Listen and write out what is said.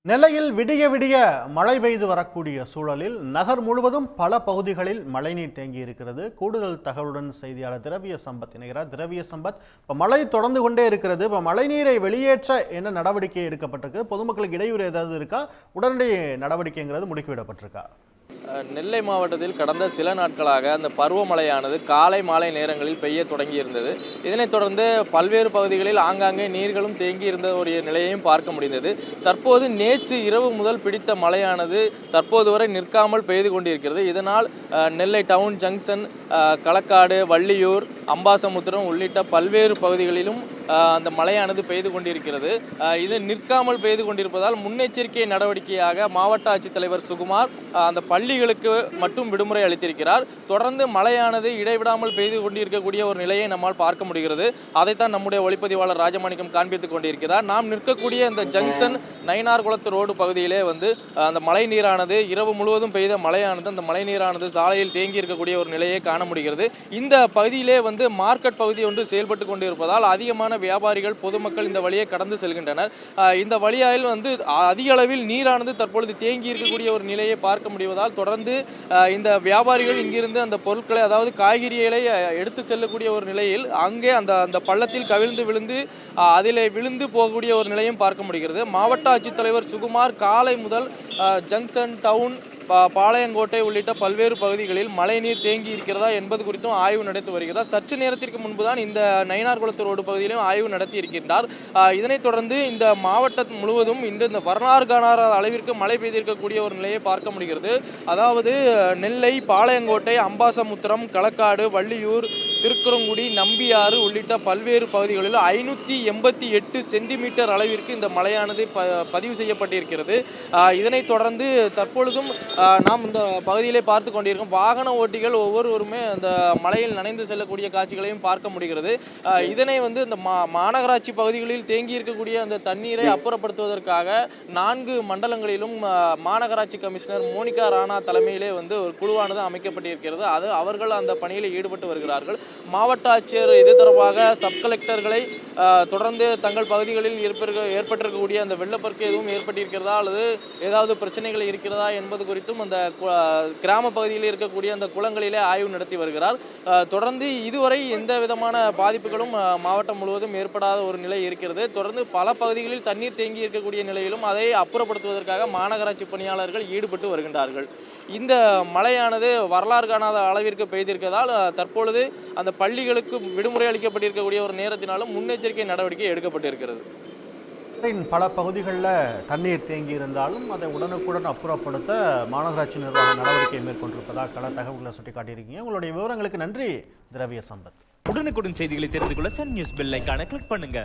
நெல்லையில் விடிய விடிய மழை பெய்து வரக்கூடிய சூழலில் நகர் முழுவதும் பல பகுதிகளில் மழைநீர் தேங்கி இருக்கிறது. கூடுதல் தகவலுடன் செய்தியாளர் திரவிய சம்பத் இணைகிறார். திரவிய சம்பத், இப்போ மழை தொடர்ந்து கொண்டே இருக்கிறது. இப்போ மழைநீரை வெளியேற்ற என்ன நடவடிக்கை எடுக்கப்பட்டிருக்கு? பொதுமக்களுக்கு இடையூறு ஏதாவது இருக்கா? உடனடி நடவடிக்கைங்கிறது முடுக்கிவிடப்பட்டிருக்கா? நெல்லை மாவட்டத்தில் கடந்த சில நாட்களாக அந்த பருவமழையானது காலை மாலை நேரங்களில் பெய்ய தொடங்கியிருந்தது. இதனைத் தொடர்ந்து பல்வேறு பகுதிகளில் ஆங்காங்கே நீர்களும் தேங்கி இருந்த ஒரு நிலையையும் பார்க்க முடிந்தது. தற்போது நேற்று இரவு முதல் பிடித்த மழையானது தற்போது வரை நிற்காமல் பெய்து கொண்டிருக்கிறது. இதனால் நெல்லை டவுன் ஜங்ஷன், களக்காடு, வள்ளியூர், அம்பாசமுத்திரம் உள்ளிட்ட பல்வேறு பகுதிகளிலும் அந்த மழையானது பெய்து கொண்டிருக்கிறது. இது நிற்காமல் பெய்து கொண்டிருப்பதால் முன்னெச்சரிக்கை நடவடிக்கையாக மாவட்ட ஆட்சித்தலைவர் சுகுமார் அந்த பள்ளிகளுக்கு மட்டும் விடுமுறை அளித்திருக்கிறார். தொடர்ந்து மழையானது இடைவிடாமல் பெய்து கொண்டிருக்கக்கூடிய ஒரு நிலையை நம்மால் பார்க்க முடிகிறது. அதைத்தான் நம்முடைய ஒளிப்பதிவாளர் ராஜமாணிக்கம் காண்பித்துக் கொண்டிருக்கிறார். நாம் நிற்கக்கூடிய இந்த ஜங்ஷன் நயினார்குளத்து ரோடு பகுதியிலே அந்த மழை நீரானது இரவு முழுவதும் பெய்த மழையானது அந்த மழை நீரானது சாலையில் தேங்கி இருக்கக்கூடிய ஒரு நிலையை காண முடிகிறது. இந்த பகுதியிலே மார்க்கெட் பகுதி ஒன்று செயல்பட்டு கொண்டிருப்பதால் அதிகமான வியாபாரிகள், பொதுமக்கள் இந்த வழியை கடந்து செல்கின்றனர். இந்த வழியால் அதிக அளவில் நீரானது தற்பொழுது தேங்கி இருக்கக்கூடிய ஒரு நிலையை பார்க்க முடிவதால் தொடர்ந்து இந்த வியாபாரிகள் இங்கிருந்து அந்த பொருட்களை, அதாவது காய்கறிகளை எடுத்து செல்லக்கூடிய ஒரு நிலையில் அங்கே அந்த பள்ளத்தில் கவிழ்ந்து விழுந்து அதில் விழுந்து போகக்கூடிய ஒரு நிலையும் பார்க்க முடிகிறது. மாவட்ட ஆட்சித்தலைவர் சுகுமார் காலை முதல் ஜங்ஷன், டவுன், பாளையங்கோட்டை உள்ளிட்ட பல்வேறு பகுதிகளில் மழைநீர் தேங்கி இருக்கிறதா என்பது குறித்தும் ஆய்வு நடத்தி வருகிறார். சற்று நேரத்திற்கு முன்புதான் இந்த நயினார்குளத்து ரோடு பகுதியிலும் ஆய்வு நடத்தி இருக்கின்றார். இதனைத் தொடர்ந்து இந்த மாவட்டம் முழுவதும் இன்று இந்த வரலாறு காணாத அளவிற்கு மழை பெய்திருக்கக்கூடிய ஒரு நிலையை பார்க்க முடிகிறது. அதாவது நெல்லை, பாளையங்கோட்டை, அம்பாசமுத்திரம், களக்காடு, வள்ளியூர், திருக்குறங்குடி, நம்பியாறு உள்ளிட்ட பல்வேறு பகுதிகளில் 588 சென்டிமீட்டர் அளவிற்கு இந்த மழையானது பதிவு செய்யப்பட்டிருக்கிறது. இதனைத் தொடர்ந்து தற்பொழுதும் நாம் இந்த பகுதியிலே பார்த்து கொண்டிருக்கும் வாகன ஓட்டிகள் ஒவ்வொருவருமே அந்த மழையில் நனைந்து செல்லக்கூடிய காட்சிகளையும் பார்க்க முடிகிறது. இதனை இந்த மாநகராட்சி பகுதிகளில் தேங்கி இருக்கக்கூடிய அந்த தண்ணீரை அப்புறப்படுத்துவதற்காக 4 மண்டலங்களிலும் மாநகராட்சி கமிஷனர் மோனிகா ராணா தலைமையிலே ஒரு குழுவானது அமைக்கப்பட்டிருக்கிறது. அவர்கள் அந்த பணியில் ஈடுபட்டு வருகிறார்கள். மாவட்ட ஆட்சியர் இது தொடர்பாக சப் கலெக்டர்களை தொடர்ந்து தங்கள் பகுதிகளில் ஏற்பட்டிருக்கக்கூடிய அந்த வெள்ளப்பெருக்கு எதுவும் ஏற்பட்டிருக்கிறதா அல்லது ஏதாவது பிரச்சனைகள் இருக்கிறதா என்பது குறித்தும் அந்த கிராம பகுதியில் இருக்கக்கூடிய அந்த குளங்களிலே ஆய்வு நடத்தி வருகிறார். தொடர்ந்து இதுவரை எந்த விதமான பாதிப்புகளும் மாவட்டம் முழுவதும் ஏற்படாத ஒரு நிலை இருக்கிறது. தொடர்ந்து பல பகுதிகளில் தண்ணீர் தேங்கி இருக்கக்கூடிய நிலையிலும் அதை அப்புறப்படுத்துவதற்காக மாநகராட்சி பணியாளர்கள் ஈடுபட்டு வருகின்றார்கள். இந்த மழையானது வரலாறு காணாத அளவிற்கு பெய்திருக்கிறதால் தற்பொழுது அந்த பள்ளிகளுக்கு விடுமுறை அளிக்கப்பட்டிருக்கக்கூடிய ஒரு நேரத்தினாலும் முன்னெச்சரிக்கை நடவடிக்கை எடுக்கப்பட்டிருக்கிறது. பல பகுதிகளில் தண்ணீர் தேங்கி இருந்தாலும் அதை உடனுக்குடன் அப்புறப்படுத்த மாநகராட்சி நிர்வாகம் நடவடிக்கை மேற்கொண்டிருப்பதாக கள தகவல்களை சுட்டிக்காட்டியிருக்கீங்க. உங்களுடைய விவரங்களுக்கு நன்றி திரவிய சம்பத். உடனுக்குடன் செய்திகளை தெரிந்து கொள்ள சன் நியூஸ் பெல் ஐகானை கிளிக் பண்ணுங்க.